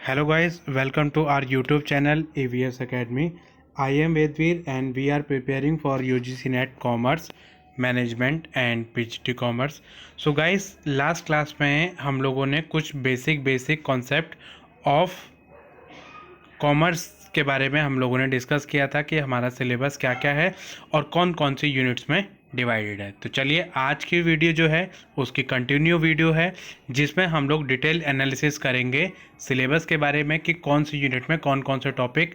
Hello guys, welcome to our YouTube channel AVS Academy. I am Vedveer and we are preparing for UGC NET Commerce Management and PGT Commerce. So guys, last class में हम लोगों ने कुछ basic concept of commerce के बारे में हम लोगों ने डिस्कस किया था कि हमारा सिलेबस क्या क्या है और कौन कौन सी यूनिट्स में डिवाइडेड है। तो चलिए आज की वीडियो जो है उसकी कंटिन्यू वीडियो है जिसमें हम लोग डिटेल एनालिसिस करेंगे सिलेबस के बारे में कि कौन सी यूनिट में कौन कौन से टॉपिक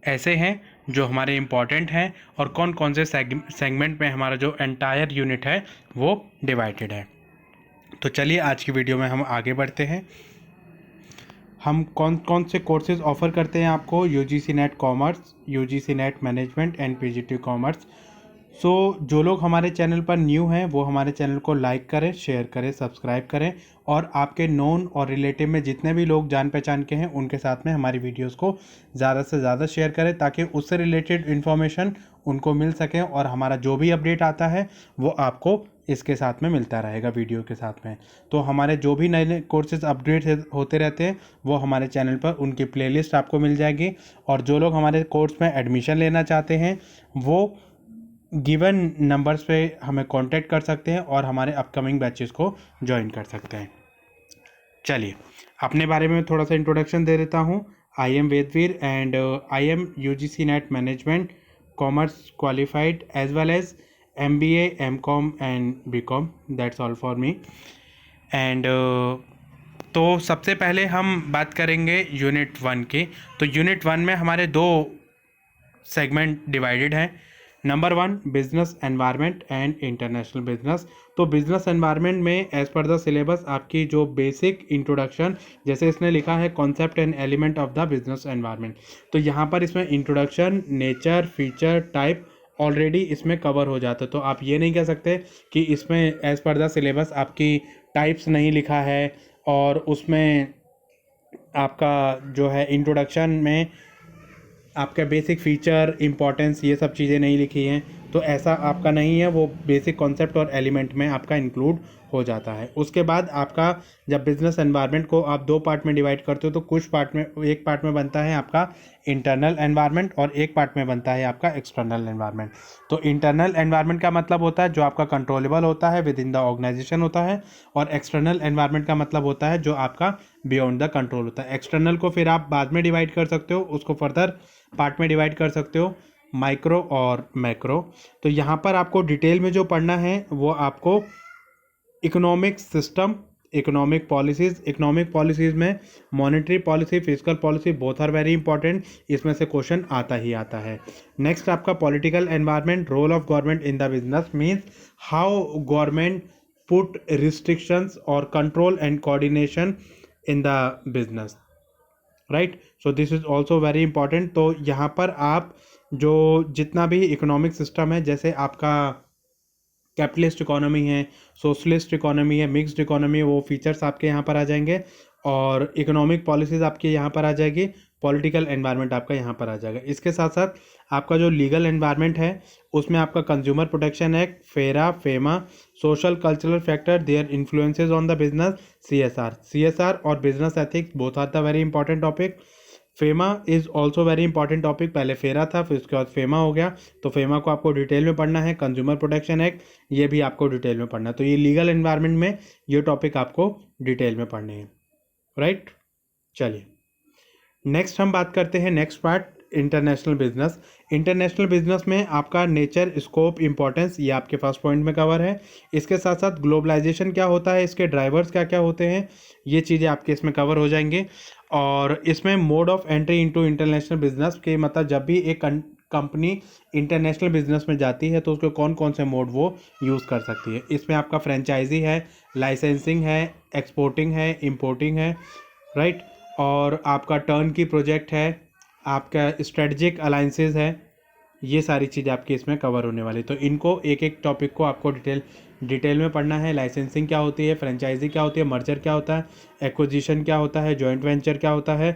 ऐसे हैं जो हमारे इम्पॉर्टेंट हैं और कौन कौन से सेगमेंट में हमारा जो एंटायर यूनिट है वो डिवाइडेड है। तो चलिए आज की वीडियो में हम आगे बढ़ते हैं। हम कौन कौन से कोर्सेज ऑफ़र करते हैं आपको, UGC NET commerce, UGC NET management and PGT commerce. So जो लोग हमारे चैनल पर न्यू हैं वो हमारे चैनल को लाइक करें, शेयर करें, सब्सक्राइब करें और आपके नोन और रिलेटिव में जितने भी लोग जान पहचान के हैं उनके साथ में हमारी वीडियोस को ज़्यादा से ज़्यादा शेयर करें ताकि उससे रिलेटेड इन्फॉर्मेशन उनको मिल सके और हमारा जो भी अपडेट आता है वो आपको इसके साथ में मिलता रहेगा वीडियो के साथ में। तो हमारे जो भी नए नए कोर्सेज अपडेट होते रहते हैं वो हमारे चैनल पर उनकी प्लेलिस्ट आपको मिल जाएगी और जो लोग हमारे कोर्स में एडमिशन लेना चाहते हैं वो गिवन नंबर्स पे हमें कांटेक्ट कर सकते हैं और हमारे अपकमिंग बैचेस को ज्वाइन कर सकते हैं। चलिए अपने बारे में थोड़ा सा इंट्रोडक्शन दे देता हूँ। I am Vedveer and I am UGC NET management commerce qualified as well as MBA, MCOM and BCom। That's all for me. And तो सबसे पहले हम बात करेंगे यूनिट 1 की। तो यूनिट 1 में हमारे दो सेगमेंट डिवाइडेड हैं। Number 1 business environment and international business. तो बिजनेस एनवायरनमेंट में एज पर द सिलेबस आपकी जो बेसिक इंट्रोडक्शन, जैसे इसने लिखा है concept and element of the business environment, तो यहाँ पर इसमें introduction, nature, feature, type already इसमें कवर हो जाता है। तो आप ये नहीं कह सकते कि इसमें एज पर द सिलेबस आपकी टाइप्स नहीं लिखा है और उसमें आपका जो है इंट्रोडक्शन में आपका बेसिक फीचर, इंपॉर्टेंस, ये सब चीज़ें नहीं लिखी हैं। तो ऐसा आपका नहीं है, वो बेसिक कॉन्सेप्ट और एलिमेंट में आपका इंक्लूड हो जाता है। उसके बाद आपका जब बिजनेस एनवायरनमेंट को आप दो पार्ट में डिवाइड करते हो तो कुछ पार्ट में, एक पार्ट में बनता है आपका इंटरनल एनवायरनमेंट और एक पार्ट में बनता है आपका एक्सटर्नल एनवायरनमेंट। तो इंटरनल एनवायरनमेंट का मतलब होता है जो आपका कंट्रोलेबल होता है, विद इन द ऑर्गेनाइजेशन होता है, और एक्सटर्नल एनवायरनमेंट का मतलब होता है जो आपका बियॉन्ड द कंट्रोल होता है। एक्सटर्नल को फिर आप बाद में डिवाइड कर सकते हो, उसको फर्दर पार्ट में डिवाइड कर सकते हो, माइक्रो और मैक्रो। तो यहाँ पर आपको डिटेल में जो पढ़ना है वो आपको इकोनॉमिक सिस्टम, इकोनॉमिक पॉलिसीज़ में monetary policy, physical policy, both are very important, इसमें से क्वेश्चन आता ही आता है। नेक्स्ट आपका political environment, role of government in the business, means how government put restrictions और control and coordination in the business, right. So this is also very important. तो यहाँ पर आप जो जितना भी इकोनॉमिक सिस्टम है, जैसे आपका कैपिटलिस्ट इकोनॉमी है, सोशलिस्ट इकोनॉमी है, मिक्स्ड इकोनॉमी है, वो फीचर्स आपके यहाँ पर आ जाएंगे और इकोनॉमिक पॉलिसीज़ आपके यहाँ पर आ जाएगी, पॉलिटिकल एनवायरनमेंट आपका यहाँ पर आ जाएगा। इसके साथ साथ आपका जो लीगल एनवायरनमेंट है उसमें आपका consumer protection act, FERA, FEMA, social cultural factor, their influences on the business, CSR और business ethics, both are the very important topic. FEMA is also very important topic. पहले फेरा था, फिर उसके बाद FEMA हो गया। तो फेमा को आपको डिटेल में पढ़ना है। कंज्यूमर प्रोटेक्शन एक्ट, ये भी आपको डिटेल में पढ़ना है। तो ये लीगल एनवायरनमेंट में ये टॉपिक आपको डिटेल में पढ़ने हैं, राइट। चलिए नेक्स्ट हम बात करते हैं, next part international business. International business में आपका नेचर, स्कोप, इंपॉर्टेंस, ये आपके फर्स्ट पॉइंट में कवर है। इसके साथ साथ ग्लोबलाइजेशन क्या होता है, इसके ड्राइवर्स क्या क्या होते हैं, ये चीज़ें आपके इसमें कवर हो जाएंगे। और इसमें mode of entry into international business के मतलब जब भी एक कंपनी इंटरनेशनल बिजनेस में जाती है तो उसके कौन कौन से मोड वो यूज़ कर सकती है। इसमें आपका फ्रेंचाइजी है, लाइसेंसिंग है, एक्सपोर्टिंग है, इंपोर्टिंग है, राइट। और आपका टर्न की प्रोजेक्ट है, आपका स्ट्रेटजिक अलाइंसेस है, ये सारी चीज़ें आपकी इसमें कवर होने वाली। तो इनको एक एक टॉपिक को आपको डिटेल में पढ़ना है। लाइसेंसिंग क्या होती है, फ्रेंचाइजी क्या होती है, मर्जर क्या होता है, एक्विजिशन क्या होता है, जॉइंट वेंचर क्या होता है,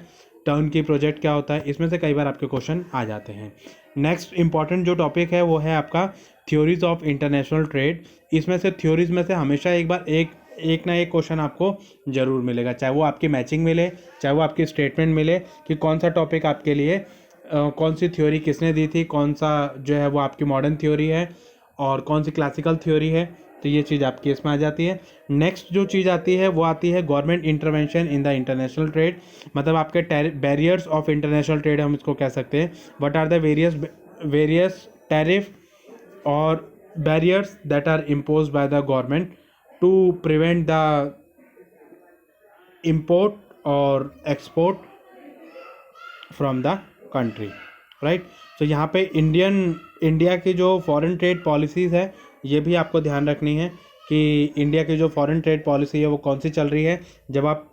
टर्न की प्रोजेक्ट क्या होता है, इसमें से कई बार आपके क्वेश्चन आ जाते हैं। नेक्स्ट इंपॉर्टेंट जो टॉपिक है वो है आपका थ्योरीज ऑफ इंटरनेशनल ट्रेड। इसमें से थ्योरीज में से हमेशा एक बार एक एक ना एक क्वेश्चन आपको ज़रूर मिलेगा, चाहे वो आपकी मैचिंग मिले, चाहे वो आपकी स्टेटमेंट मिले कि कौन सा टॉपिक आपके लिए कौन सी थ्योरी किसने दी थी, कौन सा जो है वो आपकी मॉडर्न थ्योरी है और कौन सी क्लासिकल थ्योरी है। तो ये चीज़ आपकी इसमें आ जाती है। नेक्स्ट जो चीज़ आती है वो आती है government intervention in the international trade, मतलब आपके बैरियर्स ऑफ इंटरनेशनल ट्रेड हम इसको कह सकते हैं। What are the various tariff और barriers that are imposed by the government to prevent the import और export from the country, right. तो यहाँ पे इंडिया की जो फॉरेन ट्रेड पॉलिसीज़ है ये भी आपको ध्यान रखनी है कि इंडिया की जो फॉरेन ट्रेड पॉलिसी है वो कौन सी चल रही है। जब आप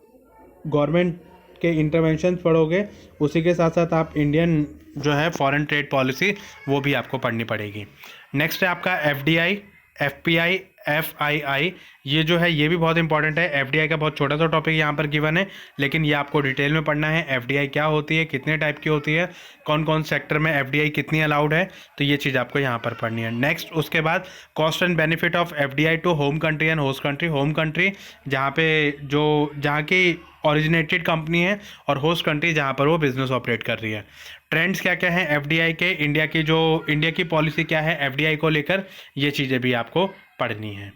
गवर्नमेंट के इंटरवेंशन पढ़ोगे उसी के साथ साथ आप इंडियन जो है फॉरेन ट्रेड पॉलिसी वो भी आपको पढ़नी पड़ेगी। नेक्स्ट है आपका FDI, FPI, FII। ये जो है ये भी बहुत इंपॉर्टेंट है। FDI का बहुत छोटा सा टॉपिक यहाँ पर गिवन है, लेकिन ये आपको डिटेल में पढ़ना है। FDI क्या होती है, कितने टाइप की होती है, कौन कौन सेक्टर में FDI कितनी अलाउड है, तो ये चीज़ आपको यहाँ पर पढ़नी है। नेक्स्ट उसके बाद cost and benefit of FDI to home country and host country. Home country जहाँ की ओरिजिनेटेड कंपनी है और होस्ट कंट्री जहाँ पर वो बिजनेस ऑपरेट कर रही है। ट्रेंड्स क्या क्या है FDI के, इंडिया की पॉलिसी क्या है FDI को लेकर, ये चीज़ें भी आपको पढ़नी है।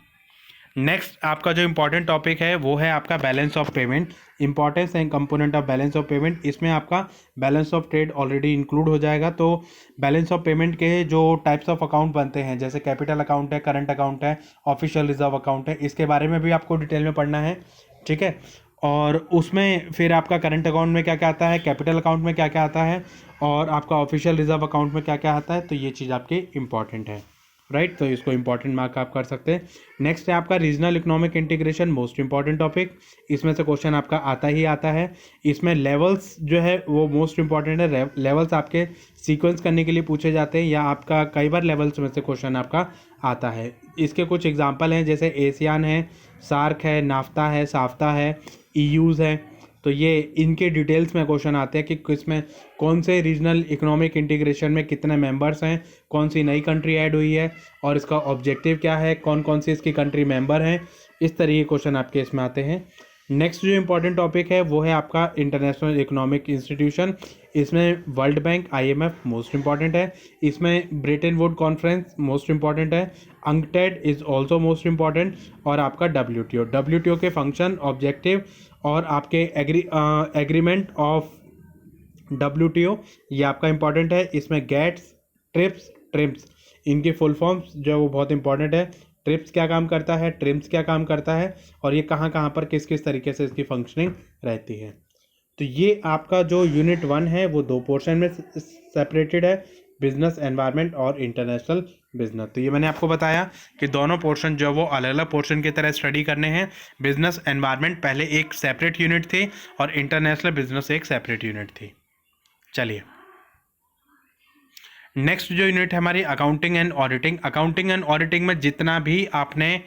नेक्स्ट आपका जो इम्पोर्टेंट टॉपिक है वो है आपका balance of payment, importance and component of balance of payment. इसमें आपका balance of trade already include हो जाएगा। तो बैलेंस ऑफ पेमेंट के जो टाइप्स ऑफ अकाउंट बनते हैं, जैसे कैपिटल अकाउंट है, करंट अकाउंट है, ऑफिशियल रिजर्व अकाउंट है, इसके बारे में भी आपको डिटेल में पढ़ना है, ठीक है। और उसमें फिर आपका करंट अकाउंट में क्या क्या आता है, कैपिटल अकाउंट में क्या क्या आता है और आपका ऑफिशियल रिजर्व अकाउंट में क्या क्या आता है, तो ये चीज़ आपकी इंपॉर्टेंट है, राइट। तो इसको इंपॉर्टेंट मार्क आप कर सकते हैं। नेक्स्ट है आपका regional economic integration, most important topic. इसमें से क्वेश्चन आपका आता ही आता है। इसमें लेवल्स जो है वो मोस्ट इंपॉर्टेंट है। लेवल्स आपके सीक्वेंस करने के लिए पूछे जाते हैं या आपका कई बार लेवल्स में से क्वेश्चन आपका आता है। इसके कुछ एग्जाम्पल हैं, जैसे एशियान है, सार्क है, नाफ्ता है, साफ्ता है, ईयूज़ है। तो ये इनके डिटेल्स में क्वेश्चन आते हैं कि किसमें कौन से रीजनल इकोनॉमिक इंटीग्रेशन में कितने मेंबर्स हैं, कौन सी नई कंट्री ऐड हुई है और इसका ऑब्जेक्टिव क्या है, कौन कौन सी इसकी कंट्री मेंबर हैं। इस तरीके के क्वेश्चन आपके इसमें आते हैं। नेक्स्ट जो इंपॉर्टेंट टॉपिक है वो है आपका इंटरनेशनल इकोनॉमिक इंस्टीट्यूशन। इसमें world bank, IMF most important है। इसमें Brayton would conference most important है। अंकटेड इज़ ऑल्सो मोस्ट इंपॉर्टेंट। और आपका WTO के फंक्शन, ऑब्जेक्टिव और आपके एग्रीमेंट ऑफ WTO ये आपका इंपॉर्टेंट है। इसमें गेट्स, ट्रिप्स इनकी फुल फॉर्म्स जो है वो बहुत इंपॉर्टेंट है। ट्रिप्स क्या काम करता है, ट्रिम्स क्या काम करता है और ये कहाँ कहाँ पर किस किस तरीके से इसकी फंक्शनिंग रहती है। तो ये आपका जो यूनिट 1 है वो 2 पोर्शन में सेपरेटेड है, बिजनेस एनवायरनमेंट और इंटरनेशनल बिजनेस। तो ये मैंने आपको बताया कि दोनों पोर्शन जो वो अलग अलग पोर्शन की तरह स्टडी करने हैं। बिजनेस एनवायरनमेंट पहले एक सेपरेट यूनिट थी और इंटरनेशनल बिजनेस एक सेपरेट यूनिट थी। चलिए नेक्स्ट जो यूनिट है हमारी accounting and auditing. Accounting and auditing में जितना भी आपने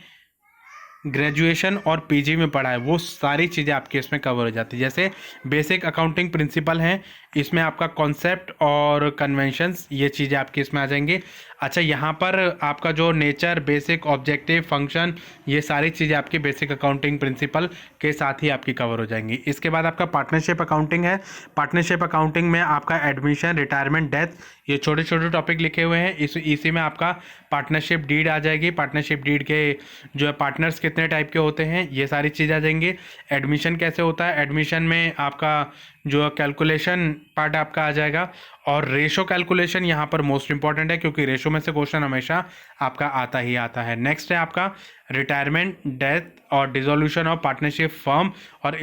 ग्रेजुएशन और PG में पढ़ा है वो सारी चीज़ें आपकी इसमें कवर हो जाती है। जैसे बेसिक अकाउंटिंग प्रिंसिपल हैं, इसमें आपका कॉन्सेप्ट और कन्वेंशंस ये चीज़ें आपकी इसमें आ जाएंगी। अच्छा, यहाँ पर आपका जो नेचर, बेसिक, ऑब्जेक्टिव, फंक्शन ये सारी चीज़ें आपकी बेसिक अकाउंटिंग प्रिंसिपल के साथ ही आपकी कवर हो जाएंगी। इसके बाद आपका पार्टनरशिप अकाउंटिंग है। पार्टनरशिप अकाउंटिंग में आपका एडमिशन, रिटायरमेंट, डेथ ये छोटे छोटे टॉपिक लिखे हुए हैं। इसी में आपका पार्टनरशिप डीड आ जाएगी। पार्टनरशिप डीड के जो है पार्टनर्स कितने टाइप के होते हैं ये सारी चीज़ें आ जाएंगी। एडमिशन कैसे होता है, एडमिशन में आपका जो कैलकुलेशन पार्ट आपका आ जाएगा। और रेशो कैलकुलेशन यहाँ पर मोस्ट इंपॉर्टेंट है क्योंकि रेशो में से क्वेश्चन हमेशा आपका आता ही आता है। नेक्स्ट है आपका रिटायरमेंट, डेथ और डिसोल्यूशन ऑफ पार्टनरशिप फर्म और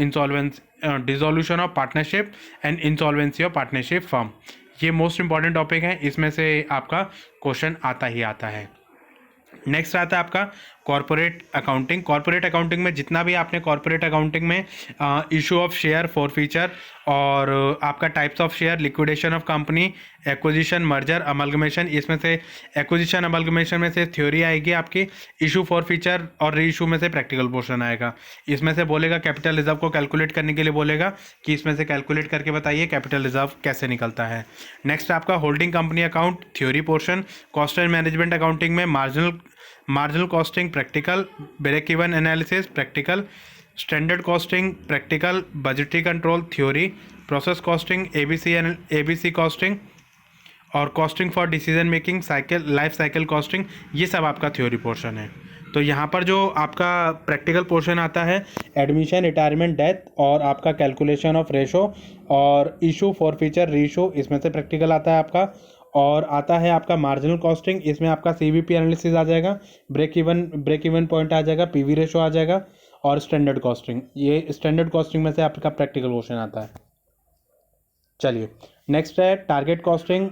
dissolution of partnership and insolvency of partnership firm. ये मोस्ट इंपॉर्टेंट टॉपिक है, इसमें से आपका क्वेश्चन आता ही आता है। नेक्स्ट आता है आपका कॉर्पोरेट अकाउंटिंग। कॉर्पोरेट अकाउंटिंग में जितना भी आपने कॉर्पोरेट अकाउंटिंग में इशू ऑफ शेयर, फॉरफीचर और आपका types of share, liquidation of company, acquisition, merger, amalgamation, इसमें से एक्विजिशन अमलगमेशन में से थ्योरी आएगी आपकी। इशू, फॉरफीचर और री इशू में से प्रैक्टिकल पोर्शन आएगा। इसमें से बोलेगा कैपिटल रिजर्व को कैलकुलेट करने के लिए बोलेगा कि इसमें से कैलकुलेट करके बताइए कैपिटल रिजर्व कैसे निकलता है। नेक्स्ट आपका holding company account, theory portion. Cost and management accounting में marginal costing practical, break even analysis practical, standard costing practical, budgetary control theory, process costing, ABC costing और costing for decision making, cycle life cycle costing, ये सब आपका theory portion है। तो यहाँ पर जो आपका प्रैक्टिकल पोर्शन आता है एडमिशन, रिटायरमेंट, डेथ और आपका कैलकुलेशन ऑफ रेशो और इशू फॉर फीचर रीशो, इसमें से प्रैक्टिकल आता है आपका। और आता है आपका मार्जिनल कॉस्टिंग, इसमें आपका सीवीपी एनालिसिस आ जाएगा, ब्रेक इवन पॉइंट आ जाएगा, पीवी रेशो आ जाएगा और स्टैंडर्ड कॉस्टिंग, ये स्टैंडर्ड कॉस्टिंग में से आपका प्रैक्टिकल क्वेश्चन आता है। चलिए नेक्स्ट है target costing,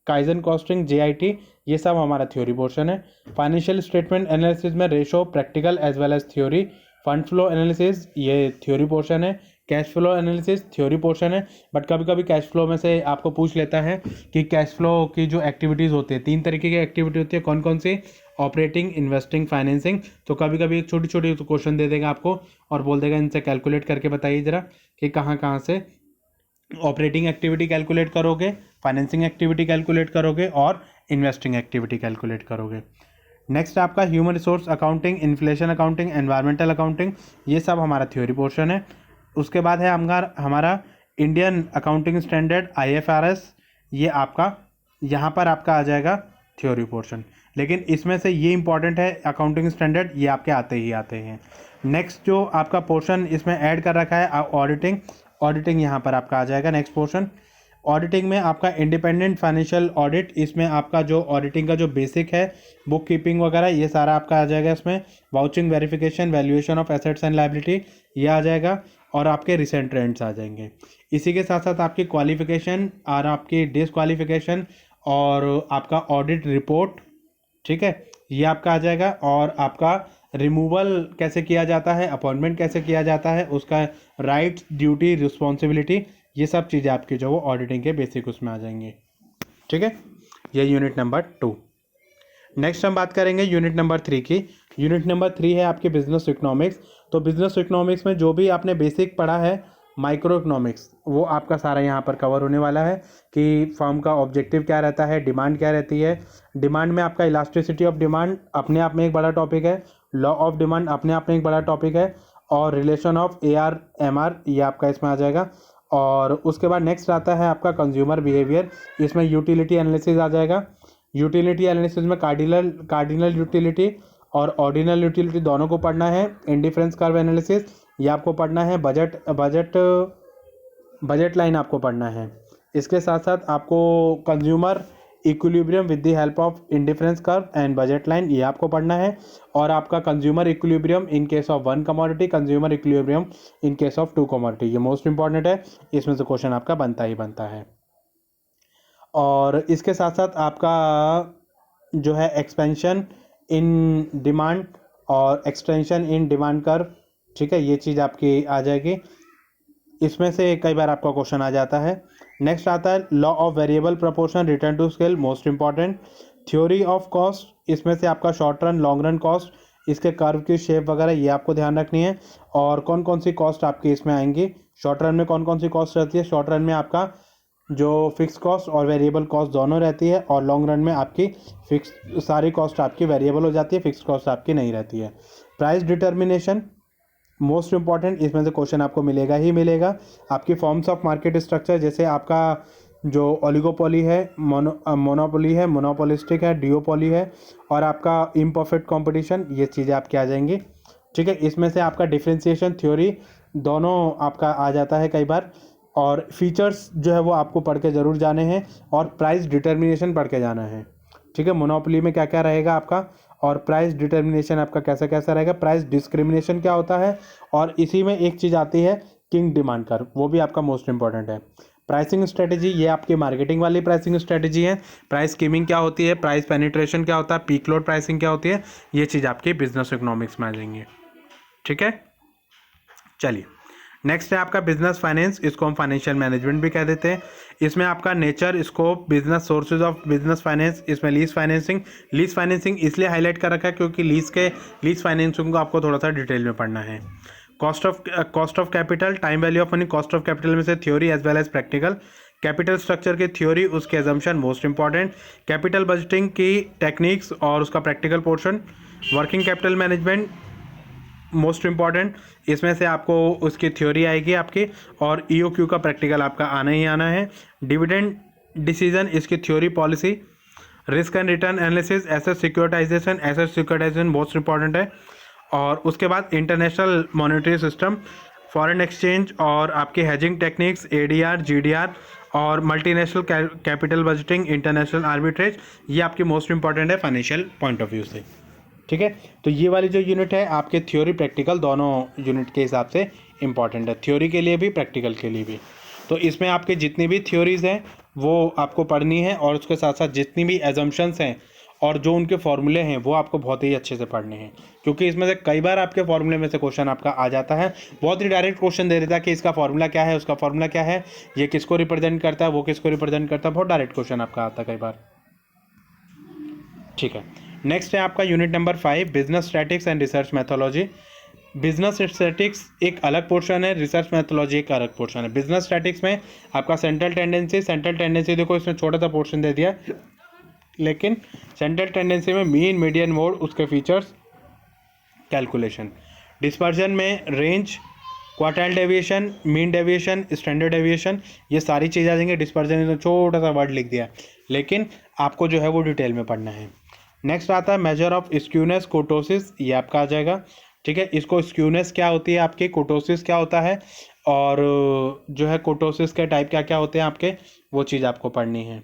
kaizen costing, JIT, ये सब हमारा थ्योरी पोर्शन है। फाइनेंशियल स्टेटमेंट एनालिसिस में ratio practical as well as theory, fund flow analysis ये थ्योरी पोर्शन है, cash flow analysis theory portion है। बट कभी कभी कैश फ्लो में से आपको पूछ लेता है कि कैश फ्लो की जो एक्टिविटीज़ होती है, 3 तरीके की एक्टिविटी होती है, कौन कौन सी, ऑपरेटिंग, इन्वेस्टिंग, फाइनेंसिंग। तो कभी कभी एक छोटी छोटी क्वेश्चन दे देगा आपको और बोल देगा इनसे कैलकुलेट करके बताइए ज़रा कि कहाँ कहाँ से ऑपरेटिंग एक्टिविटी कैलकुलेट करोगे, फाइनेंसिंग एक्टिविटी कैलकुलेट करोगे और इन्वेस्टिंग एक्टिविटी कैलकुलेट करोगे। नेक्स्ट आपका human resource accounting, inflation accounting, environmental accounting, ये सब हमारा थ्योरी पोर्शन है। उसके बाद है हमारा इंडियन अकाउंटिंग स्टैंडर्ड IFRS, ये आपका यहाँ पर आपका आ जाएगा थ्योरी पोर्शन। लेकिन इसमें से ये इंपॉर्टेंट है अकाउंटिंग स्टैंडर्ड, ये आपके आते ही आते हैं। नेक्स्ट जो आपका पोर्शन इसमें ऐड कर रखा है ऑडिटिंग, ऑडिटिंग यहाँ पर आपका आ जाएगा नेक्स्ट पोर्शन। ऑडिटिंग में आपका इंडिपेंडेंट फाइनेंशियल ऑडिट, इसमें आपका जो ऑडिटिंग का जो बेसिक है, बुक कीपिंग वगैरह ये सारा आपका आ जाएगा इसमें। Vouching, verification, valuation of assets and liability ये आ जाएगा और आपके रिसेंट ट्रेंड्स आ जाएंगे। इसी के साथ साथ आपकी क्वालिफिकेशन और आपकी डिसक्वालिफिकेशन और आपका ऑडिट रिपोर्ट, ठीक है, ये आपका आ जाएगा। और आपका रिमूवल कैसे किया जाता है, अपॉइंटमेंट कैसे किया जाता है, उसका राइट्स, ड्यूटी, रिस्पॉन्सिबिलिटी, ये सब चीज़ें आपकी जो वो ऑडिटिंग के बेसिक उसमें आ जाएंगे। ठीक है, ये यूनिट नंबर 2। नेक्स्ट हम बात करेंगे यूनिट नंबर 3 की। यूनिट नंबर 3 है आपकी बिजनेस इकोनॉमिक्स। तो बिजनेस इकोनॉमिक्स में जो भी आपने बेसिक पढ़ा है माइक्रो इकोनॉमिक्स, वो आपका सारा यहाँ पर कवर होने वाला है कि फर्म का ऑब्जेक्टिव क्या रहता है, डिमांड क्या रहती है। डिमांड में आपका इलास्टिसिटी ऑफ डिमांड अपने आप में एक बड़ा टॉपिक है, लॉ ऑफ डिमांड अपने आप में एक बड़ा टॉपिक है और रिलेशन ऑफ AR-MR ये आपका इसमें आ जाएगा। और उसके बाद नेक्स्ट आता है आपका कंज्यूमर बिहेवियर, इसमें यूटिलिटी एनालिसिस आ जाएगा। यूटिलिटी एनालिसिस में कार्डिनल यूटिलिटी और ऑर्डिनल यूटिलिटी दोनों को पढ़ना है। इंडिफरेंस कर्व एनालिसिस ये आपको पढ़ना है। बजट लाइन आपको पढ़ना है। इसके साथ साथ आपको consumer equilibrium with the help of indifference curve and budget line ये आपको पढ़ना है। और आपका consumer equilibrium in case of 1 commodity, consumer equilibrium in case of 2 commodity, ये मोस्ट इंपॉर्टेंट है, इसमें से क्वेश्चन आपका बनता ही बनता है। और इसके साथ साथ आपका जो है एक्सपेंशन इन डिमांड और एक्सटेंशन इन डिमांड कर्व, ठीक है, ये चीज़ आपकी आ जाएगी। इसमें से कई बार आपका क्वेश्चन आ जाता है। नेक्स्ट आता है law of variable proportion, return to scale, most important. Theory of cost, इसमें से आपका short run, long run cost, इसके कर्व की शेप वगैरह ये आपको ध्यान रखनी है। और कौन कौन सी कॉस्ट आपकी इसमें आएंगी, शॉर्ट रन में कौन कौन सी कॉस्ट रहती है। शॉर्ट रन में आपका जो फिक्स कॉस्ट और वेरिएबल कॉस्ट दोनों रहती है और लॉन्ग रन में आपकी फिक्स सारी कॉस्ट आपकी वेरिएबल हो जाती है, फिक्स कॉस्ट आपकी नहीं रहती है। प्राइस डिटर्मिनेशन मोस्ट इंपॉर्टेंट, इसमें से क्वेश्चन आपको मिलेगा ही मिलेगा। आपकी फॉर्म्स ऑफ मार्केट स्ट्रक्चर, जैसे आपका जो ओलिगोपोली है, मोनोपोली है, मोनोपोलिस्टिक है, डिओपोली है और आपका इम्परफेक्ट कंपटीशन, ये चीज़ें आपकी आ जाएंगी। ठीक है, इसमें से आपका डिफरेंशिएशन थ्योरी दोनों आपका आ जाता है कई बार। और फीचर्स जो है वो आपको पढ़ के ज़रूर जाने हैं और प्राइस डिटर्मिनेशन पढ़ के जाना है। ठीक है, मोनोपोली में क्या क्या रहेगा आपका और प्राइस डिटर्मिनेशन आपका कैसा कैसा रहेगा, प्राइस डिस्क्रिमिनेशन क्या होता है। और इसी में एक चीज़ आती है किंग डिमांड कर्व, वो भी आपका मोस्ट इंपॉर्टेंट है। प्राइसिंग स्ट्रेटेजी, ये आपकी मार्केटिंग वाली प्राइसिंग स्ट्रेटेजी है। प्राइस स्कीमिंग क्या होती है, प्राइस पेनिट्रेशन क्या होता है, पीक लोड प्राइसिंग क्या होती है, ये चीज़ आपकी बिजनेस इकोनॉमिक्स में आ जाएंगी। ठीक है, चलिए नेक्स्ट है आपका बिजनेस फाइनेंस, इसको हम फाइनेंशियल मैनेजमेंट भी कह देते हैं। इसमें आपका nature, scope, business sources of business finance, इसमें लीज फाइनेंसिंग इसलिए हाईलाइट कर रखा है क्योंकि लीज फाइनेंसिंग को आपको थोड़ा सा डिटेल में पढ़ना है। Cost of capital, time value of money, cost of capital में से theory as well as practical, capital structure की थ्योरी, उसके assumption most important, capital budgeting की टेक्निक्स और उसका practical portion, working capital management most important, इसमें से आपको उसकी थ्योरी आएगी आपकी, और ईओक्यू का प्रैक्टिकल आपका आना ही आना है, डिविडेंड डिसीजन इसकी theory policy, risk and return analysis, asset securitisation most important है, और उसके बाद international monetary system, foreign exchange और आपके हेजिंग टेक्निक्स, एडीआर जीडीआर और multinational capital budgeting, international arbitrage, ये आपकी मोस्ट इंपॉर्टेंट है फाइनेंशियल पॉइंट ऑफ व्यू से। ठीक है, तो ये वाली जो यूनिट है आपके थ्योरी प्रैक्टिकल दोनों यूनिट के हिसाब से इंपॉर्टेंट है, थ्योरी के लिए भी प्रैक्टिकल के लिए भी। तो इसमें आपके जितनी भी थ्योरीज हैं वो आपको पढ़नी है, और उसके साथ साथ जितनी भी एजम्पशंस हैं और जो उनके फॉर्मूले हैं वो आपको बहुत ही अच्छे से पढ़ने हैं, क्योंकि इसमें से कई बार आपके फॉर्मूले में से क्वेश्चन आपका आ जाता है, बहुत ही डायरेक्ट क्वेश्चन दे देता है कि इसका फॉर्मूला क्या है, उसका फॉर्मूला क्या है, ये किसको रिप्रेजेंट करता है, वो किसको रिप्रेजेंट करता है, बहुत डायरेक्ट क्वेश्चन आपका आता है कई बार। ठीक है, नेक्स्ट है आपका unit number 5, business statistics and research methodology. Business statistics एक अलग पोर्शन है, रिसर्च मैथोलॉजी एक अलग पोर्शन है। बिजनेस स्टैटिक्स में आपका सेंट्रल टेंडेंसी देखो इसमें छोटा सा पोर्शन दे दिया, लेकिन सेंट्रल टेंडेंसी में मीन, मीडियन, मोड, उसके फीचर्स, कैलकुलेशन। डिस्पर्जन में range, quartile deviation, mean deviation, standard deviation, ये सारी चीज़ आ जाएंगी। डिस्पर्जन में छोटा सा वर्ड लिख दिया, लेकिन आपको जो है वो डिटेल में पढ़ना है। नेक्स्ट आता है मेजर ऑफ स्क्यूनेस, कोटोसिस, ये आपका आ जाएगा। ठीक है, इसको स्क्यूनेस क्या होती है आपकी, कोटोसिस क्या होता है, और जो है कोटोसिस के टाइप क्या क्या होते हैं आपके, वो चीज़ आपको पढ़नी है।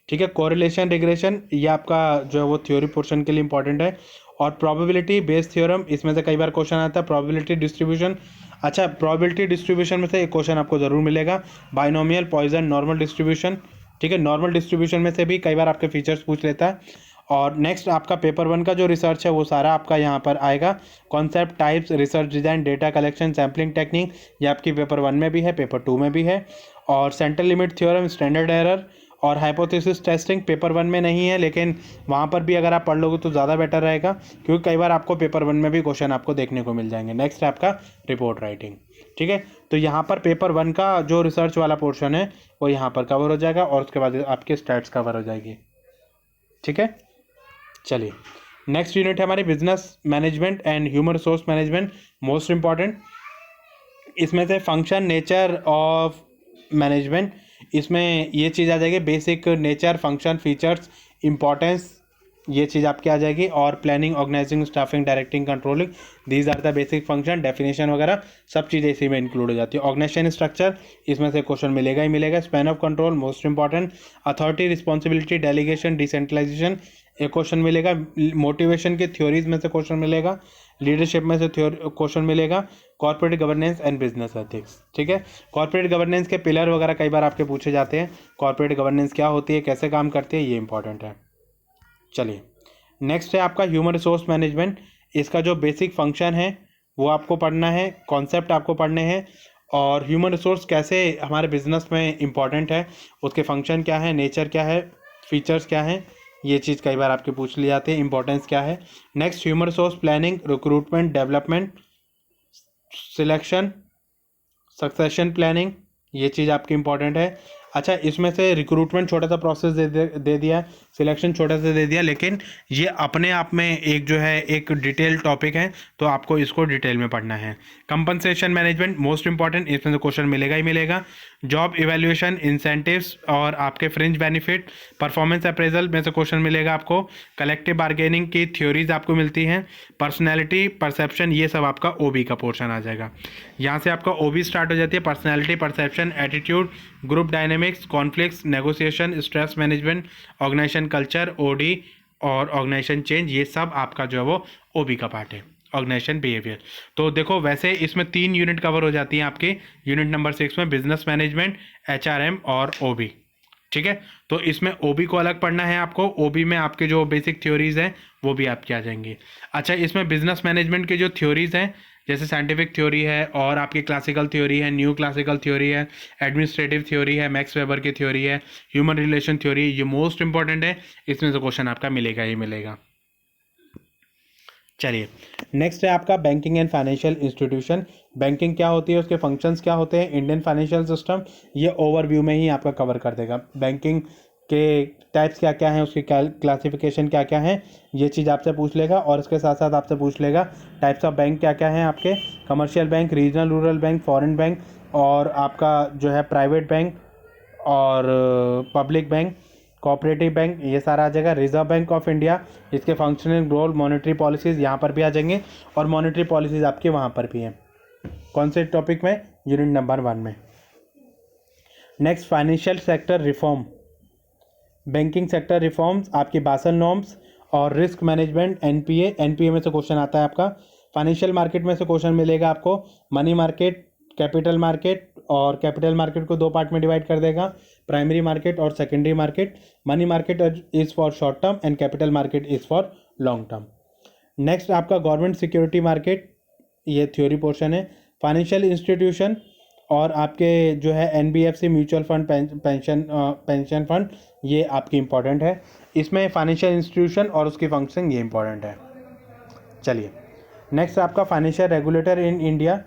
ठीक है, कोरिलेशन रिग्रेशन, ये आपका जो है वो थ्योरी पोर्शन के लिए इंपॉर्टेंट है। और प्रोबेबिलिटी बेस्ड थ्योरम, इसमें से कई बार क्वेश्चन आता है। प्रोबेबिलिटी डिस्ट्रीब्यूशन, अच्छा प्रोबेबिलिटी डिस्ट्रीब्यूशन में से एक क्वेश्चन आपको ज़रूर मिलेगा। Binomial, Poisson, normal distribution. ठीक है, नॉर्मल डिस्ट्रीब्यूशन में से भी कई बार आपके फीचर्स पूछ लेता है। और नेक्स्ट आपका पेपर 1 का जो रिसर्च है वो सारा आपका यहाँ पर आएगा। Concept, types, research design, data collection, sampling technique, ये आपकी पेपर 1 में भी है, पेपर 2 में भी है। और central limit theorem, standard error और हाइपोथेसिस टेस्टिंग पेपर 1 में नहीं है, लेकिन वहाँ पर भी अगर आप पढ़ लोगे तो ज़्यादा बेटर रहेगा, क्योंकि कई बार आपको पेपर 1 में भी क्वेश्चन आपको देखने को मिल जाएंगे। नेक्स्ट है आपका रिपोर्ट राइटिंग। ठीक है, तो यहाँ पर पेपर 1 का जो रिसर्च वाला पोर्शन है वो यहाँ पर कवर हो जाएगा, और उसके बाद आपके स्टैट्स कवर हो जाएगी। ठीक है, चलिए नेक्स्ट यूनिट है हमारी business management and human resource management, most important. इसमें से फंक्शन, नेचर ऑफ मैनेजमेंट, इसमें ये चीज़ आ जाएगी। Basic, nature, function, features, importance, ये चीज़ आपकी आ जाएगी। और planning, organising, staffing, directing, controlling, these are the basic function. Definition वगैरह सब चीज़ें इसी में इंक्लूड हो जाती है। ऑर्गेनाइजेशन स्ट्रक्चर, इसमें से क्वेश्चन मिलेगा ही मिलेगा। Span of control, most important. Authority, responsibility, delegation, decentralisation, एक क्वेश्चन मिलेगा। मोटिवेशन के थ्योरीज में से क्वेश्चन मिलेगा। लीडरशिप में से क्वेश्चन मिलेगा। Corporate governance and business ethics. ठीक है, कॉर्पोरेट गवर्नेंस के पिलर वगैरह कई बार आपके पूछे जाते हैं। कॉर्पोरेट गवर्नेंस क्या होती है, कैसे काम करती है, ये इंपॉर्टेंट है। चलिए नेक्स्ट है आपका ह्यूमन रिसोर्स मैनेजमेंट। इसका जो बेसिक फंक्शन है वो आपको पढ़ना है, कॉन्सेप्ट आपको पढ़ने हैं, और ह्यूमन रिसोर्स कैसे हमारे बिजनेस में इंपॉर्टेंट है, उसके फंक्शन क्या है, नेचर क्या है, फीचर्स क्या है, ये चीज़ कई बार आपके पूछ ली जाती है। इंपॉर्टेंस क्या है। Next human resource planning, recruitment, development, selection, succession planning, ये चीज़ आपकी इंपॉर्टेंट है। अच्छा, इसमें से रिक्रूटमेंट छोटा सा प्रोसेस दे दिया, सिलेक्शन छोटा सा दे दिया, लेकिन ये अपने आप में एक जो है एक डिटेल टॉपिक है, तो आपको इसको डिटेल में पढ़ना है। कंपनसेशन मैनेजमेंट, मोस्ट इंपॉर्टेंट, इसमें से क्वेश्चन मिलेगा ही मिलेगा। जॉब इवैल्यूएशन, इंसेंटिव्स और आपके फ्रिंज बेनिफिट, परफॉर्मेंस अप्रेजल में से क्वेश्चन मिलेगा आपको। कलेक्टिव बार्गेनिंग की थ्योरीज आपको मिलती हैं। पर्सनैलिटी, परसेप्शन, ये सब आपका ओबी का पोर्शन आ जाएगा। यहाँ से आपका ओबी स्टार्ट हो जाती है। Personality, perception, attitude, group dynamics, conflicts, negotiation, stress management, organisation culture, OD और ऑर्गेनाइजेशन चेंज, ये सब आपका जो है वो ओबी का पार्ट है, ऑर्गेनाइजेशन बिहेवियर। तो देखो वैसे इसमें 3 यूनिट कवर हो जाती हैं आपके यूनिट नंबर 6 में, बिजनेस मैनेजमेंट, एचआरएम और ओबी। ठीक है, तो इसमें ओबी को अलग पढ़ना है आपको। ओबी में आपके जो बेसिक थ्योरीज हैं वो भी आपके आ जाएंगी। अच्छा, इसमें बिजनेस मैनेजमेंट के जो थ्योरीज हैं, जैसे साइंटिफिक थ्योरी है और आपकी क्लासिकल थ्योरी है, न्यू क्लासिकल थ्योरी है, एडमिनिस्ट्रेटिव थ्योरी है, मैक्स वेबर की थ्योरी है, ह्यूमन रिलेशन थ्योरी, ये मोस्ट इंपॉर्टेंट है। इसमें से क्वेश्चन आपका मिलेगा ही मिलेगा। चलिए, नेक्स्ट है आपका banking and financial institution. Banking क्या होती है, उसके फंक्शंस क्या होते हैं, इंडियन फाइनेंशियल सिस्टम, ये ओवरव्यू में ही आपका कवर कर देगा। बैंकिंग के टाइप्स क्या क्या हैं, उसकी क्लासिफिकेशन क्या क्या है, ये चीज़ आपसे पूछ लेगा। और इसके साथ साथ आपसे पूछ लेगा टाइप्स ऑफ बैंक क्या क्या हैं आपके, commercial bank, regional rural bank, foreign bank, और आपका जो है प्राइवेट बैंक और पब्लिक बैंक, कोऑपरेटिव बैंक, ये सारा आ जाएगा। रिजर्व बैंक ऑफ इंडिया, इसके फंक्शनिंग रोल, मॉनेटरी पॉलिसीज़ यहाँ पर भी आ जाएंगे, और मॉनेटरी पॉलिसीज़ आपके वहाँ पर भी हैं। कौन से टॉपिक में, यूनिट नंबर 1 में। Next, financial sector reform, banking sector reforms, आपकी बासल नॉर्म्स और रिस्क मैनेजमेंट, एनपीए में से क्वेश्चन आता है आपका। फाइनेंशियल मार्केट में से क्वेश्चन मिलेगा आपको, मनी मार्केट, कैपिटल मार्केट, और कैपिटल मार्केट को 2 पार्ट में डिवाइड कर देगा, प्राइमरी मार्केट और secondary market. Money market is for short term and capital market is for long term. Next आपका गवर्नमेंट सिक्योरिटी मार्केट, ये थ्योरी पोर्शन है। Financial institution और आपके जो है NBFC, mutual fund, pension fund, ये आपकी इंपॉर्टेंट है। इसमें फाइनेंशियल इंस्टीट्यूशन और उसकी फंक्शन ये इंपॉर्टेंट है। चलिए, नेक्स्ट आपका फाइनेंशियल रेगुलेटर इन इंडिया,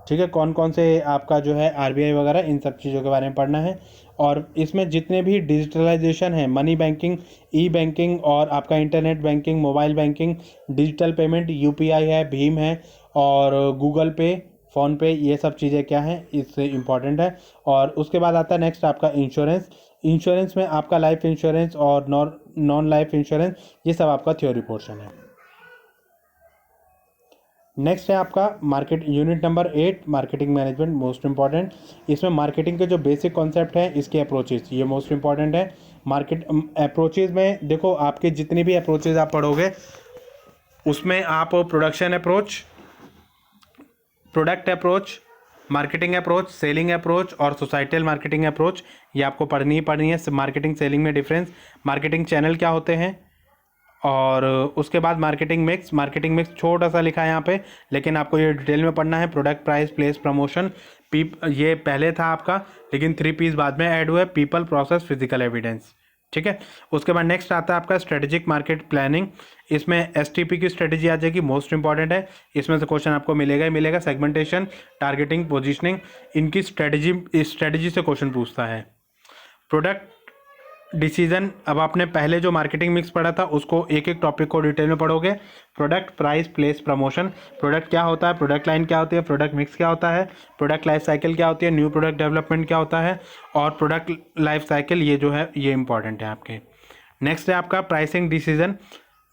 ठीक है, कौन कौन से आपका जो है आरबीआई वगैरह, इन सब चीज़ों के बारे में पढ़ना है। और इसमें जितने भी डिजिटलाइजेशन है, मनी बैंकिंग, ई बैंकिंग और आपका internet banking, mobile banking, digital payment, UPI है, भीम है और गूगल पे, फ़ोन पे, ये सब चीज़ें क्या हैं, इससे इम्पॉर्टेंट है। और उसके बाद आता है नेक्स्ट आपका इंश्योरेंस। इंश्योरेंस में आपका लाइफ इंश्योरेंस और नॉन लाइफ इंश्योरेंस, ये सब आपका थ्योरी पोर्शन है। नेक्स्ट है आपका market, unit number 8, marketing management, most important. इसमें मार्केटिंग के जो बेसिक कॉन्सेप्ट हैं, इसके अप्रोचेस, ये मोस्ट इंपॉर्टेंट है। मार्केट अप्रोचेस में देखो, आपके जितनी भी अप्रोचेस आप पढ़ोगे उसमें आप production approach, product approach, marketing approach, selling approach और सोसाइटल मार्केटिंग अप्रोच, ये आपको पढ़नी है। मार्केटिंग सेलिंग में डिफरेंस, मार्केटिंग चैनल क्या होते हैं, और उसके बाद मार्केटिंग मिक्स छोटा सा लिखा है यहाँ पे, लेकिन आपको ये डिटेल में पढ़ना है। प्रोडक्ट, प्राइस, प्लेस, प्रमोशन, ये पहले था आपका, लेकिन 3 P's बाद में ऐड हुए, पीपल, प्रोसेस, फिजिकल एविडेंस, ठीक है। उसके बाद नेक्स्ट आता है आपका स्ट्रेटेजिक मार्केट प्लानिंग। इसमें एसटीपी की स्ट्रेटेजी आ जाएगी, मोस्ट इंपॉर्टेंट है। इसमें से क्वेश्चन आपको मिलेगा ही मिलेगा। सेगमेंटेशन, टारगेटिंग, पोजीशनिंग, इनकी स्ट्रेटेजी से क्वेश्चन पूछता है। प्रोडक्ट डिसीजन, अब आपने पहले जो मार्केटिंग मिक्स पढ़ा था उसको एक एक टॉपिक को डिटेल में पढ़ोगे। Product, price, place, promotion, product क्या होता है, प्रोडक्ट लाइन क्या होती है, प्रोडक्ट मिक्स क्या होता है, प्रोडक्ट लाइफ साइकिल क्या होती है, न्यू प्रोडक्ट डेवलपमेंट क्या होता है, और प्रोडक्ट लाइफ साइकिल, ये जो है ये इंपॉर्टेंट है आपके। नेक्स्ट है आपका प्राइसिंग डिसीजन।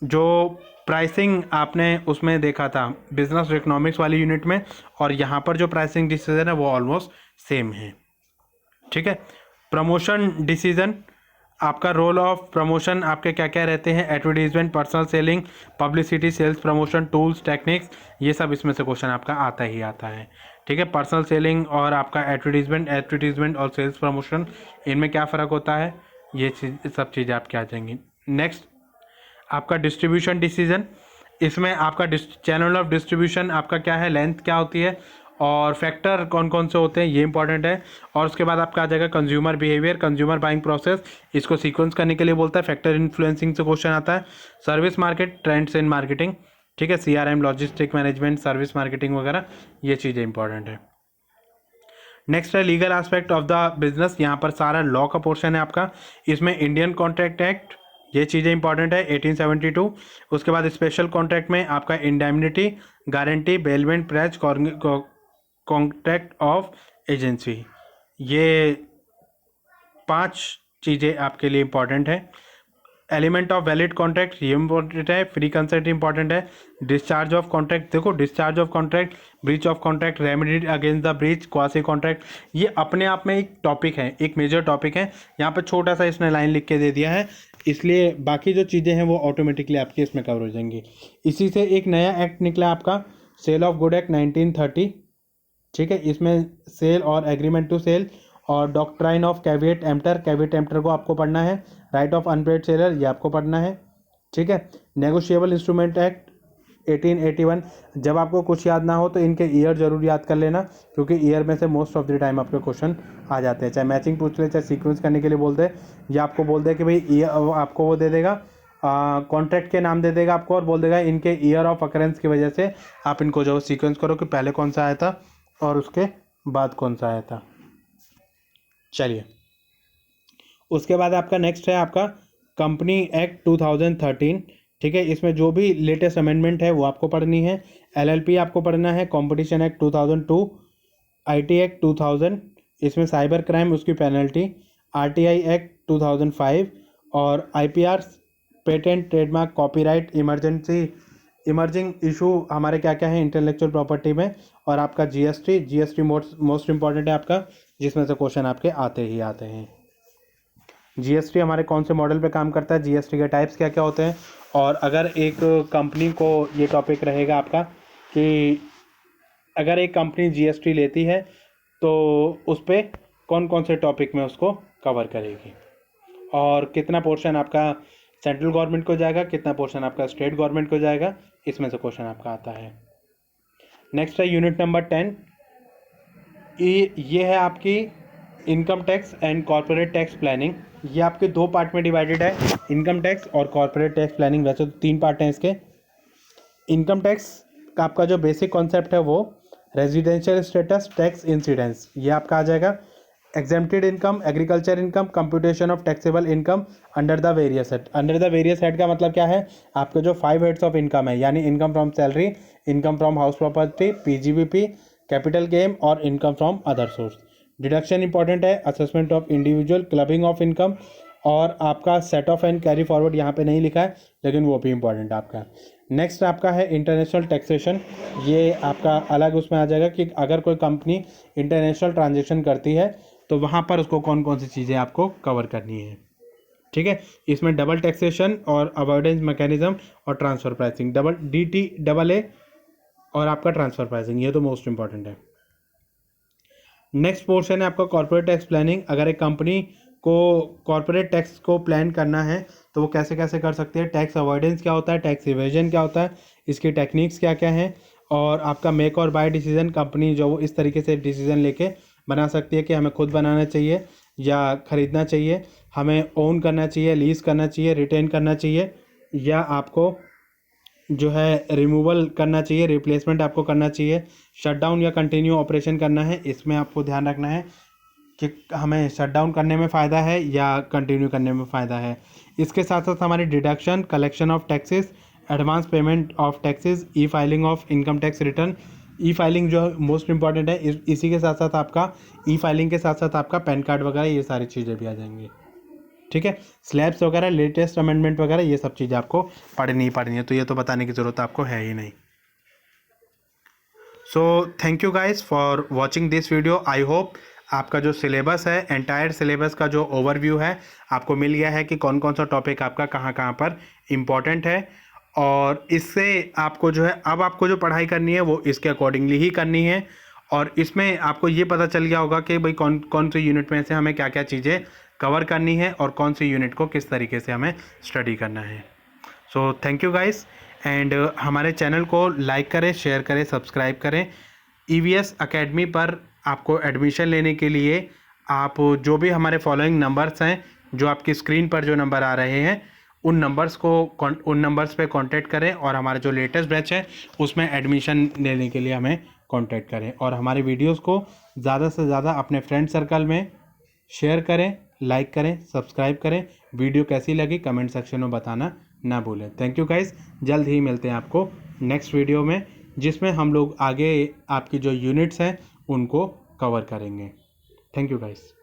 जो प्राइसिंग आपने उसमें देखा था बिजनेस इकोनॉमिक्स वाली यूनिट में, और यहाँ पर जो प्राइसिंग डिसीजन है वो ऑलमोस्ट सेम है, ठीक है। प्रमोशन डिसीजन, आपका रोल ऑफ प्रमोशन आपके क्या क्या रहते हैं, advertisement, personal selling, publicity, sales promotion, tools, techniques, ये सब इसमें से क्वेश्चन आपका आता ही आता है, ठीक है। पर्सनल सेलिंग और आपका एडवर्टीजमेंट और सेल्स प्रमोशन, इनमें क्या फ़र्क होता है, ये सब चीज़ें आपके आ जाएंगी। नेक्स्ट आपका डिस्ट्रीब्यूशन डिसीजन, इसमें आपका चैनल ऑफ डिस्ट्रीब्यूशन आपका क्या है, लेंथ क्या होती है, और फैक्टर कौन कौन से होते हैं, ये इंपॉर्टेंट है। और उसके बाद आपका आ जाएगा consumer behaviour, consumer buying process, इसको सीक्वेंस करने के लिए बोलता है। फैक्टर इन्फ्लुएंसिंग से क्वेश्चन आता है। Service market, trends in marketing, ठीक है। CRM, logistic management, service marketing वगैरह, ये चीज़ें इंपॉर्टेंट है। नेक्स्ट है legal aspect of the business, यहाँ पर सारा लॉ का पोर्शन है आपका। इसमें इंडियन कॉन्ट्रैक्ट एक्ट, ये चीज़ें इंपॉर्टेंट है, 1872। उसके बाद स्पेशल कॉन्ट्रैक्ट में आपका indemnity, guarantee, bailment, praise, contract of agency, ये 5 चीज़ें आपके लिए इंपॉर्टेंट है। एलिमेंट ऑफ वैलिड कॉन्ट्रैक्ट, ये इंपॉर्टेंट है। फ्री कंसेंट इंपॉर्टेंट है। डिस्चार्ज ऑफ कॉन्ट्रैक्ट, देखो discharge of contract, breach of contract, remedy against the breach, quasi contract, ये अपने आप में एक टॉपिक है, एक मेजर टॉपिक है। यहाँ पे छोटा सा इसने लाइन लिख के दे दिया है, इसलिए बाकी जो चीज़ें हैं वो ऑटोमेटिकली आपकी इसमें कवर हो जाएंगी। इसी से एक नया एक्ट निकला आपका, सेल ऑफ गुड एक्ट 1930, ठीक है। इसमें सेल और एग्रीमेंट टू सेल और डॉक्ट्राइन ऑफ कैविएट एम्प्टर को आपको पढ़ना है। राइट ऑफ अनपेड सेलर, ये आपको पढ़ना है, ठीक है। नेगोशिएबल इंस्ट्रूमेंट एक्ट 1881, जब आपको कुछ याद ना हो तो इनके ईयर जरूर याद कर लेना, क्योंकि ईयर में से मोस्ट ऑफ द टाइम आपके क्वेश्चन आ जाते हैं। चाहे मैचिंग पूछ ले, चाहे सीक्वेंस करने के लिए बोल दे, या आपको बोल दे कि भाई ईयर, आपको वो दे देगा कॉन्ट्रैक्ट के नाम दे देगा आपको और बोल देगा इनके ईयर ऑफ अकरेंस की वजह से आप इनको जो सीक्वेंस करो कि पहले कौन सा आया था और उसके बाद कौन सा आया था। चलिए, उसके बाद आपका नेक्स्ट है आपका कंपनी एक्ट 2013। ठीक है, इसमें जो भी लेटेस्ट अमेंडमेंट है वो आपको पढ़नी है। LLP आपको पढ़ना है, कॉम्पिटिशन एक्ट 2002, IT एक्ट 2000, इसमें साइबर क्राइम उसकी पेनल्टी, RTI एक्ट 2005 और IPR patent trademark copyright emerging issue हमारे क्या क्या है इंटेलेक्चुअल प्रॉपर्टी में, और आपका GST मोस्ट इंपॉर्टेंट है आपका, जिसमें से क्वेश्चन आपके आते ही आते हैं। GST हमारे कौन से मॉडल पे काम करता है, GST के टाइप्स क्या क्या होते हैं, और अगर एक कंपनी को, ये टॉपिक रहेगा आपका कि अगर एक कंपनी GST लेती है तो उस पर कौन कौन से टॉपिक में उसको कवर करेगी, और कितना पोर्शन आपका सेंट्रल गवर्नमेंट को जाएगा, कितना पोर्शन आपका स्टेट गवर्नमेंट को जाएगा, इसमें से क्वेश्चन आपका आता है। नेक्स्ट है यूनिट नंबर 10। ये है आपकी income tax and corporate tax planning. ये आपके दो पार्ट में डिवाइडेड है, इनकम टैक्स और कॉर्पोरेट टैक्स प्लानिंग। वैसे तो 3 पार्ट हैं इसके। इनकम टैक्स का आपका जो बेसिक कॉन्सेप्ट है वो रेजिडेंशियल स्टेटस टैक्स इंसिडेंस, ये आपका आ जाएगा। Exempted income, agriculture income, computation of taxable income under the various head. Under the various head का मतलब क्या है, आपके जो 5 हेड्स ऑफ इनकम है, यानी income from salary, income from house property, PGBP, capital gain और income from other source. Deduction important है, assessment of individual, clubbing of income, और आपका set off and carry forward यहाँ पे नहीं लिखा है लेकिन वो भी इंपॉर्टेंट है आपका। नेक्स्ट आपका है इंटरनेशनल टैक्सेशन। ये आपका अलग उसमें आ जाएगा कि अगर कोई कंपनी इंटरनेशनल ट्रांजेक्शन करती है तो वहाँ पर उसको कौन कौन सी चीज़ें आपको कवर करनी है। ठीक है, इसमें डबल टैक्सेशन और अवॉइडेंस मैकेनिज्म और ट्रांसफ़र प्राइसिंग, डबल DTA और आपका ट्रांसफ़र प्राइसिंग, ये तो मोस्ट इंपॉर्टेंट है। नेक्स्ट पोर्शन है आपका कॉर्पोरेट टैक्स प्लानिंग। अगर एक कंपनी को कॉर्पोरेट टैक्स को प्लान करना है तो वो कैसे कैसे कर सकते हैं, टैक्स अवॉइडेंस क्या होता है, टैक्स इवेजन क्या होता है, इसकी टेक्निक्स क्या क्या हैं, और आपका मेक और बाय डिसीजन, कंपनी जो वो इस तरीके से डिसीजन लेके बना सकती है कि हमें खुद बनाना चाहिए या ख़रीदना चाहिए, हमें ओन करना चाहिए, लीज़ करना चाहिए, रिटेन करना चाहिए, या आपको जो है रिमूवल करना चाहिए, रिप्लेसमेंट आपको करना चाहिए, शटडाउन या कंटिन्यू ऑपरेशन करना है। इसमें आपको ध्यान रखना है कि हमें शटडाउन करने में फ़ायदा है या कंटिन्यू करने में फ़ायदा है। इसके साथ साथ हमारी deduction, collection of taxes, advance payment of taxes, E filing of income tax return. E filing जो मोस्ट इंपॉर्टेंट है, इसी के साथ साथ आपका ई फाइलिंग के साथ साथ आपका पैन कार्ड वगैरह, ये सारी चीज़ें भी आ जाएंगी। ठीक है, स्लैब्स वगैरह, लेटेस्ट अमेंडमेंट वगैरह, ये सब चीज़ें आपको पढ़नी है, तो ये तो बताने की ज़रूरत आपको है ही नहीं। So thank you guys for watching this video. I hope आपका जो सिलेबस है, एंटायर सिलेबस का जो ओवरव्यू है आपको मिल गया है कि कौन कौन सा टॉपिक आपका कहाँ कहाँ पर इम्पॉर्टेंट है, और इससे आपको जो है अब आपको जो पढ़ाई करनी है वो इसके अकॉर्डिंगली ही करनी है। और इसमें आपको ये पता चल गया होगा कि भाई कौन कौन से यूनिट में से हमें क्या क्या चीज़ें कवर करनी है और कौन सी यूनिट को किस तरीके से हमें स्टडी करना है। So thank you guys, and हमारे चैनल को लाइक करें, शेयर करें, सब्सक्राइब करें। EVS अकेडमी पर आपको एडमिशन लेने के लिए आप जो भी हमारे फॉलोइंग नंबर्स हैं, जो आपकी स्क्रीन पर जो नंबर आ रहे हैं, उन नंबर्स पे कांटेक्ट करें, और हमारे जो लेटेस्ट बैच है उसमें एडमिशन लेने के लिए हमें कांटेक्ट करें, और हमारे वीडियोस को ज़्यादा से ज़्यादा अपने फ्रेंड सर्कल में शेयर करें, लाइक करें, सब्सक्राइब करें। वीडियो कैसी लगी कमेंट सेक्शन में बताना ना भूलें। थैंक यू गाइस, जल्द ही मिलते हैं आपको नेक्स्ट वीडियो में, जिसमें हम लोग आगे आपकी जो यूनिट्स हैं उनको कवर करेंगे। Thank you guys.